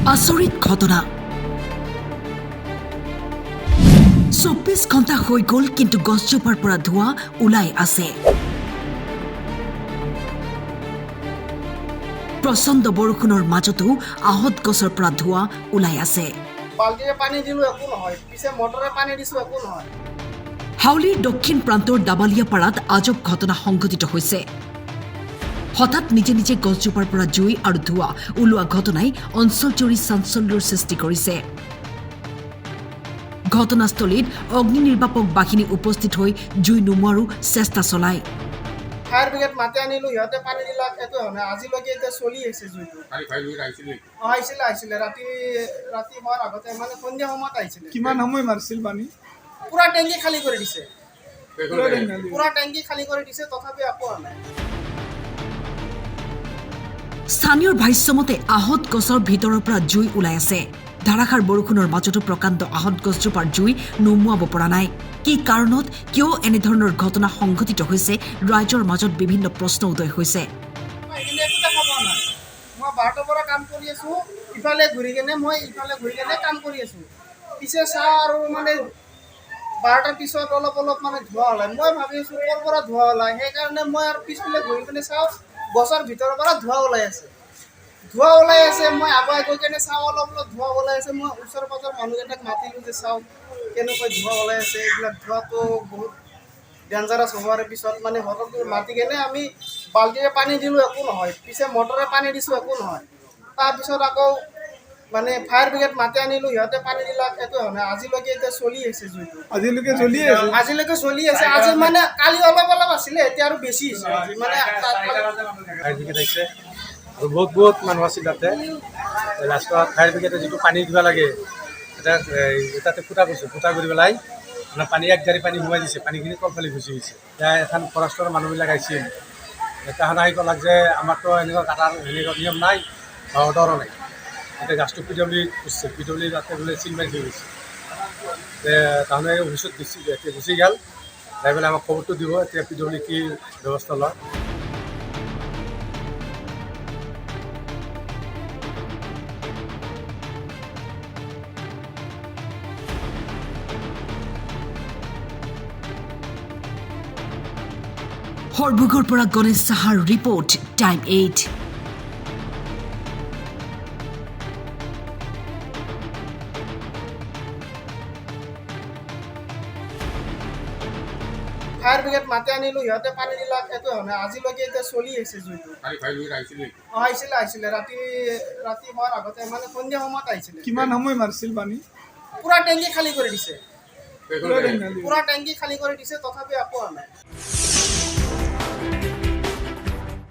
আচৰিত ঘটনা ২৪ ঘণ্টা হৈ গ'ল কিন্তু গছজোপাৰ পৰা ধোঁৱা ওলাই আছে প্ৰচণ্ড বৰষুণৰ মাজতো আহত গছৰ পৰা ধোঁৱা ওলাই আছে বালতিৰে পানী দিলো একো নহয় পিছে মটৰে পানী দিছো একো নহয় হাউলিৰ দক্ষিণ প্ৰান্তৰ দাবালিয়াপাৰাত আজব ঘটনা সংঘটিত হৈছে হঠাৎ নিজে নিজে গছজোপাৰ পৰা জুই আৰু ধোঁৱা ওলোৱা ঘটনাই অঞ্চলজুৰি চাঞ্চল্যৰ সৃষ্টি কৰিছে ঘটনাস্থলীত অগ্নি নিৰ্বাপক বাহিনী উপস্থিত হৈ জুই নুমুৱাৰো চেষ্টা চলায় ফায়াৰ ব্ৰিগেড মাতি আনিলো সিহঁতে পানী দিলে একো হোৱা নাই আজিলৈকে এতিয়া চলি আছে জুইটো আহিছিলে ৰাতি হোৱাৰ আগতে মানে সন্ধিয়া সময়ত আহিছিলে কিমান সময় মাৰিছিল পানী পুৰা টেংকি খালী কৰি দিছে তথাপি একো হোৱা নাই স্থানীয়ৰ ভাষ্যমতে আহত গছৰ ভিতৰৰ পৰা জুই ওলাই আছে ধাৰাসাৰ বৰষুণৰ মাজতো প্ৰকাণ্ড আহত গছজোপাৰ জুই নুমুৱাব পৰা নাই কি কাৰণত কিয় এনেধৰণৰ ঘটনা সংঘটিত হৈছে ৰাইজৰ মাজত বিভিন্ন প্ৰশ্ন উদয় হৈছে মই 12টাৰ পৰা কাম কৰি আছো ইফালে ঘূৰি কেনে কাম কৰি আছো পিছে চাওঁ আৰু মানে 12টাৰ পিছত অলপ মানে ধোঁৱা ওলাই মই ভাবি আছো ক'ৰ পৰা ধোঁৱা ওলাই সেইকাৰণে মই আৰু পিছফালে ঘূৰি কেনে চাওঁ গছৰ ভিতৰৰ পৰা ধোঁৱা ওলাই আছে মই আগুৱাই গৈ কেনে চাওঁ অলপ ধোঁৱা ওলাই আছে মই ওচৰ পাজৰ মানুহকেইটাক মাতিলোঁ যে চাওঁ কেনেকৈ ধোঁৱা ওলাই আছে এইবিলাক ধোঁৱাটো বহুত ডেঞ্জাৰাছ হোৱাৰ পিছত মানে হঠাৎ মাতি কেনে আমি বাল্টিৰে পানী দিলোঁ একো নহয় পিছে মটৰে পানী দিছোঁ একো নহয় তাৰপিছত আকৌ মানে ফায়াৰ ব্ৰিগেড মাতি আনিলোঁ সিহঁতে পানী দিলে একো হোৱা নাই আজিলৈকে এতিয়া চলি আছে জুইটো আজিলৈকে চলি আছে আজি মানে কালি অলপ আছিলে এতিয়া আৰু বেছি হৈছে আজি মানে আৰু বহুত মানুহ আছিল তাতে লাষ্টত ফায়াৰ ব্ৰিগেডে যিটো পানী দিব লাগে তাতে ফুটা কৰি পেলাই মানে পানী এক গাড়ী পানী সোমাই দিছে পানীখিনি তলফালে গুচি গৈছে এতিয়া এখন ফৰেষ্টৰ মানুহবিলাক আহিছিল তাহাঁতে আহি ক'লাক যে আমাৰতো এনেকুৱা কাটাৰ এনেকুৱা নিয়ম নাই বা অৰ্ডাৰো নাই এতিয়া গাছটো পিডব্লিউ তাতে বোলে চিল মাৰি থৈ গৈছে তাহাঁতে অফিচত গুচি গ'ল যাই পেলাই আমাক খবৰটো দিব এতিয়া পিডব্লিউ কি ব্যৱস্থা লয় হৰভোগৰ পৰা গণেশ সাহাৰ ৰিপৰ্ট টাইম 8 ফায়াৰ ব্ৰিগেড মাতি আনিলোঁ সিহঁতে পানী দিলে একো হোৱা নাই আজিলৈকে এতিয়া চলি আছে জুইটো আহিছিলে ৰাতি হোৱাৰ আগতে মানে সন্ধিয়া সময়ত আহিছিলে কিমান সময় মাৰিছিল পানী পুৰা টেংকি খালী কৰি দিছে তথাপি একো হোৱা নাই